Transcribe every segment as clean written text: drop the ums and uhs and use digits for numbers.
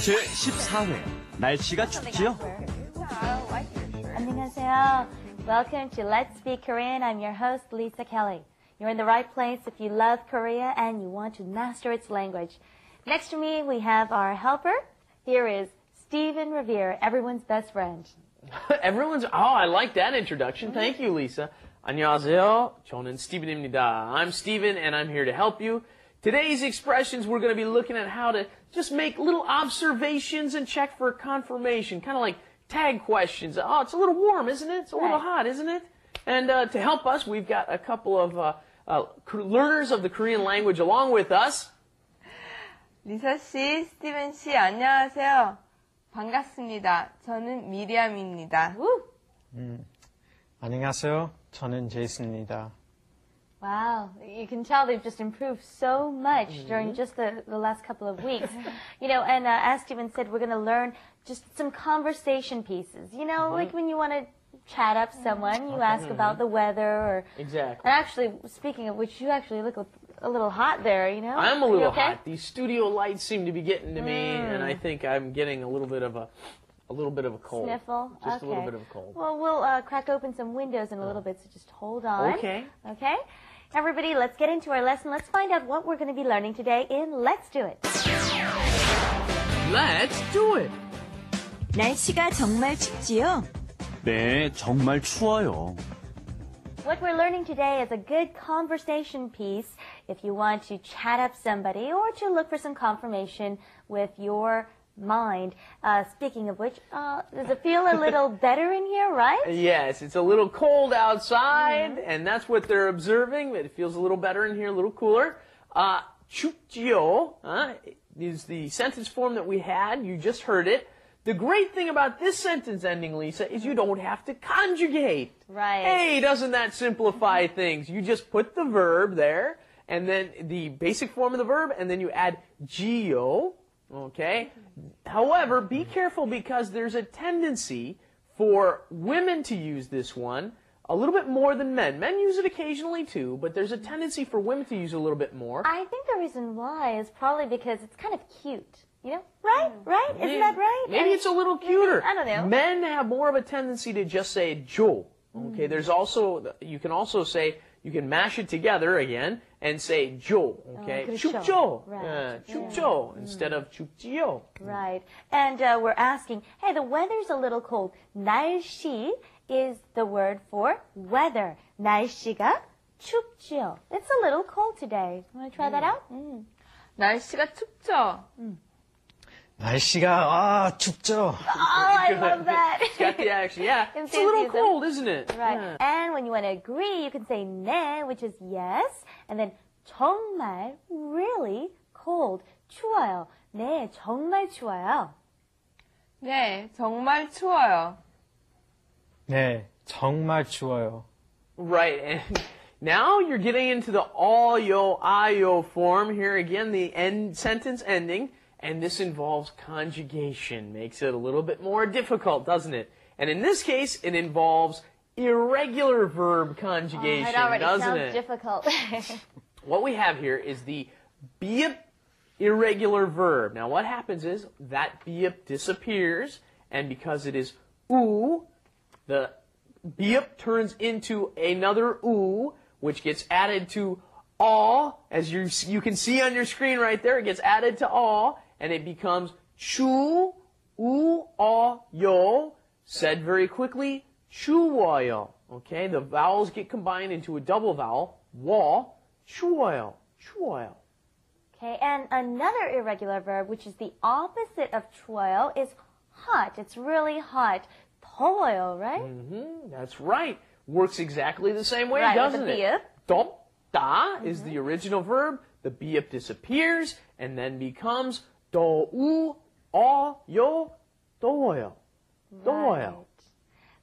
제14회 날씨가 춥지요? 안녕하세요. Welcome to Let's Speak Korean. I'm your host, Lisa Kelly. You're in the right place if you love Korea and you want to master its language. Next to me, we have our helper. Here is Steven Revere, everyone's best friend. I like that introduction. Thank you, Lisa. 안녕하세요. 저는 Steven입니다. I'm Steven and I'm here to help you. Today's expressions, we're going to be looking at how to just make little observations and check for confirmation, kind of like tag questions. Oh, it's a little warm, isn't it? It's a little hot, isn't it? And to help us, we've got a couple of learners of the Korean language along with us. 리사 씨, 스티븐 씨, 안녕하세요. 반갑습니다. 저는 미리암입니다. 안녕하세요. 저는 제이슨입니다. Wow, you can tell they've just improved so much during just the last couple of weeks. You know, and as Steven said, we're going to learn just some conversation pieces. You know, like when you want to chat up someone, you ask about the weather or... Exactly. And actually, speaking of which, you actually look a little hot there, you know? I'm a little hot. These studio lights seem to be getting to me, and I think I'm getting a little bit of a cold. Sniffle? Just a little bit of a cold. Well, we'll crack open some windows in a little bit, so just hold on. Okay. Okay? Everybody, let's get into our lesson. Let's find out what we're going to be learning today in Let's Do It. Let's do it. 날씨가 정말 춥지요? 네, 정말 추워요. What we're learning today is a good conversation piece if you want to chat up somebody or to look for some confirmation with your mind. Speaking of which, does it feel a little better in here, right? Yes, it's a little cold outside, and that's what they're observing. It feels a little better in here, a little cooler. 춥지요 is the sentence form that we had. You just heard it. The great thing about this sentence ending, Lisa, is you don't have to conjugate. Right. Hey, doesn't that simplify things? You just put the verb there, and then the basic form of the verb, and then you add geo. Okay? However, be careful because there's a tendency for women to use this one a little bit more than men. Men use it occasionally too, but there's a tendency for women to use it a little bit more. I think the reason why is probably because it's kind of cute. You know? Right? Right? Isn't that right? Maybe it's a little cuter. I don't know. Men have more of a tendency to just say jo. Okay? There's also, you can also say, you can mash it together again and say jo, okay? 춥죠. Right. 춥죠 instead of 춥지요. Right. And we're asking, hey, the weather's a little cold. 날씨 is the word for weather. 날씨가 춥죠. It's a little cold today. Want to try that out? 날씨가 춥죠? 날씨가 춥죠. Oh, I love that. It's got the action. Yeah, it's a little cold, isn't it? Right. Yeah. And when you want to agree, you can say 네, which is yes. And then 정말, really cold. 추워요. 네, 정말 추워요. 네, 정말 추워요. 네, 정말 추워요. Right, and now you're getting into the all-yo, I-yo form. Here again, the end sentence ending. And this involves conjugation. Makes it a little bit more difficult, doesn't it? And in this case, it involves irregular verb conjugation, it already doesn't sounds it? difficult. What we have here is the beep irregular verb. Now what happens is that beep disappears, and because it is oo, the beep turns into another oo, which gets added to all, as you can see on your screen right there, it gets added to all, and it becomes 추, 우, 어, 요, said very quickly, 추워요. Okay, the vowels get combined into a double vowel, 워, 추워요, 추워요. Okay, and another irregular verb, which is the opposite of 추워요, is hot. It's really hot. 더워요, right? That's right. Works exactly the same way, Right, doesn't with the it? 덥다 is the original verb. The beep disappears and then becomes 더우, 어, 요, 더워요. 더워요.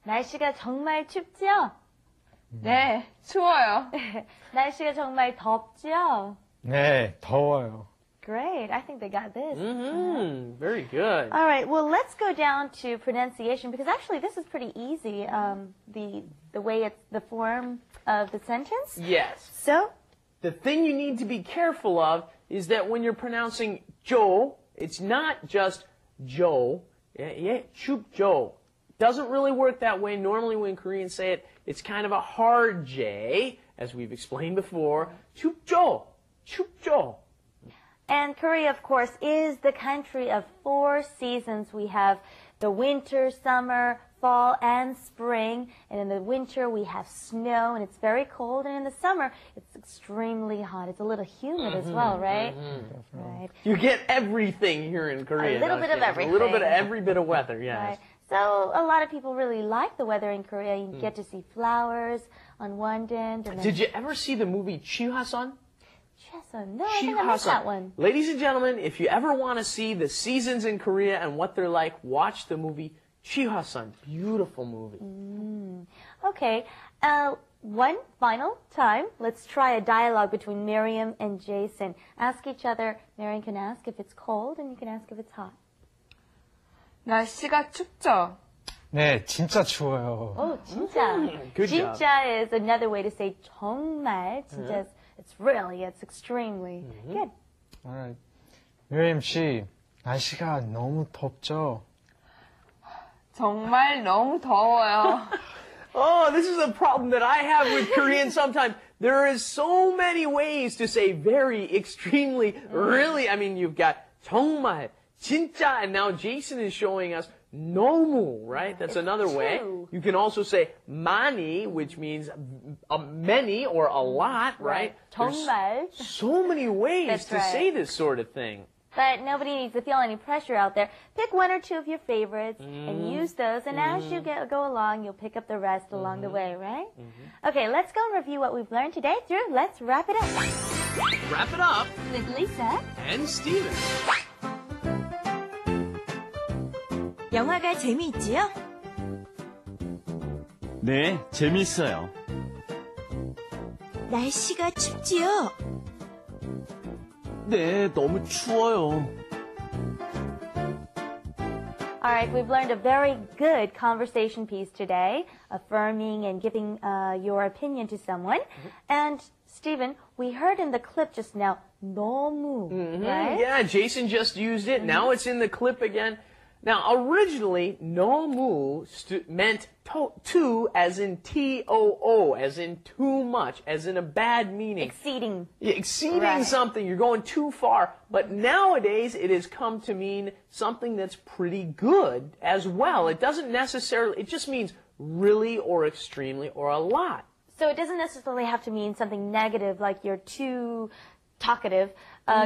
날씨가 정말 춥죠? 네, 추워요. 날씨가 정말 덥죠? 네, 더워요. Great. I think they got this. Very good. All right. Well, let's go down to pronunciation because actually this is pretty easy. The way it's the form of the sentence. Yes. So the thing you need to be careful of is that when you're pronouncing jo, it's not just 춥죠. Yeah, 춥죠. Doesn't really work that way. Normally when Koreans say it, it's kind of a hard J, as we've explained before. 춥죠. 춥죠. And Korea, of course, is the country of 4 seasons. We have the winter, summer, fall, and spring. And in the winter, we have snow, and it's very cold. And in the summer, it's extremely hot. It's a little humid as well, right? Right. You get everything here in Korea. A little don't bit you? of everything. A little bit of every bit of weather, yes. Right. So a lot of people really like the weather in Korea. You get to see flowers on one end. And then Did you ever see the movie Chihasan? No, I think I missed that one. Ladies and gentlemen, if you ever want to see the seasons in Korea and what they're like, watch the movie Chihasan. Beautiful movie. Okay. One final time, let's try a dialogue between Miriam and Jason. Ask each other. Miriam can ask if it's cold, and you can ask if it's hot. 날씨가 춥죠? 네, 진짜 추워요. Oh, 진짜. Good job. 진짜 is another way to say 정말. 진짜 is, it's extremely. Good. Alright. 미리엄 씨, 날씨가 너무 덥죠? 정말 너무 더워요. Oh, this is a problem that I have with Korean sometimes. There is so many ways to say very, extremely, really. I mean, you've got 정말, 진짜, and now Jason is showing us 너무, right? That's another way. true. You can also say 많이, which means many or a lot, right? There's 정말. so many ways That's to right. say this sort of thing. But nobody needs to feel any pressure out there. Pick 1 or 2 of your favorites and use those. And as you go along, you'll pick up the rest along the way, right? Okay, let's go and review what we've learned today through Let's Wrap It Up Wrap it up with Lisa. and Steven. 영화가 재미있지요? 네, 재밌어요. 날씨가 춥지요? 네, 너무 추워요. All right, we've learned a very good conversation piece today, affirming and giving your opinion to someone. And Stephen, we heard in the clip just now, 너무, right? Yeah, Jason just used it. Now it's in the clip again. Now, originally, 너무 meant too, as in T-O-O, as in too much, as in a bad meaning. Exceeding. Yeah, exceeding Right. something, you're going too far. But nowadays, it has come to mean something that's pretty good as well. It doesn't necessarily, it just means really or extremely or a lot. So it doesn't necessarily have to mean something negative, like you're too talkative.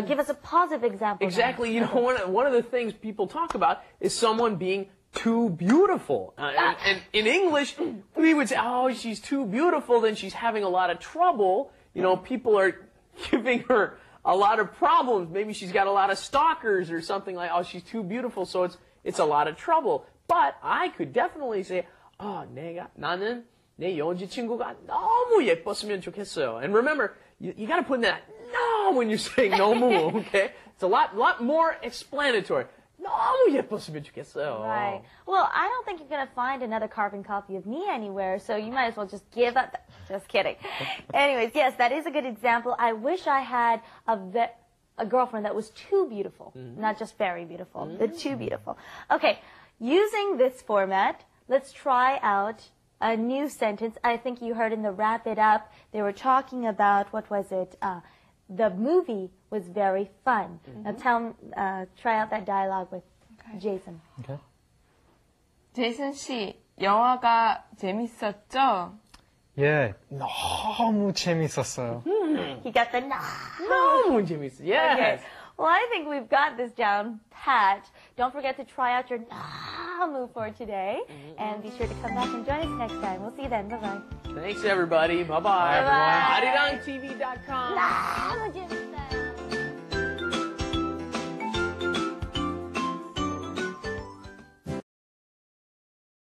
Give us a positive example. Exactly. You know, one of the things people talk about is someone being too beautiful. And in English, we would say, oh, she's too beautiful, then she's having a lot of trouble. You know, people are giving her a lot of problems. Maybe she's got a lot of stalkers or something like, oh, she's too beautiful, so it's a lot of trouble. But I could definitely say, 나는 내 여자친구가 너무 예뻤으면 좋겠어요. And remember, you got to put in that no when you're saying 너무, okay? It's a lot more explanatory. 너무 예뻤으면 좋겠어요. Right. Well, I don't think you're going to find another carbon copy of me anywhere, so you might as well just give up. Just kidding. Anyways, yes, that is a good example. I wish I had a girlfriend that was too beautiful, not just very beautiful, but too beautiful. Okay, using this format, let's try out a new sentence. I think you heard in the Wrap It Up, they were talking about, what was it? The movie was very fun. Now try out that dialogue with Jason. Okay. 제이슨 씨, 영화가 재밌었죠? 예, 너무 재밌었어요. He got the 너무 재밌어. Yes. Okay. Well, I think we've got this down pat. Don't forget to try out your move for today. And be sure to come back and join us next time. We'll see you then. Bye-bye. Thanks, everybody. Bye-bye. Bye-bye. ArirangTV.com.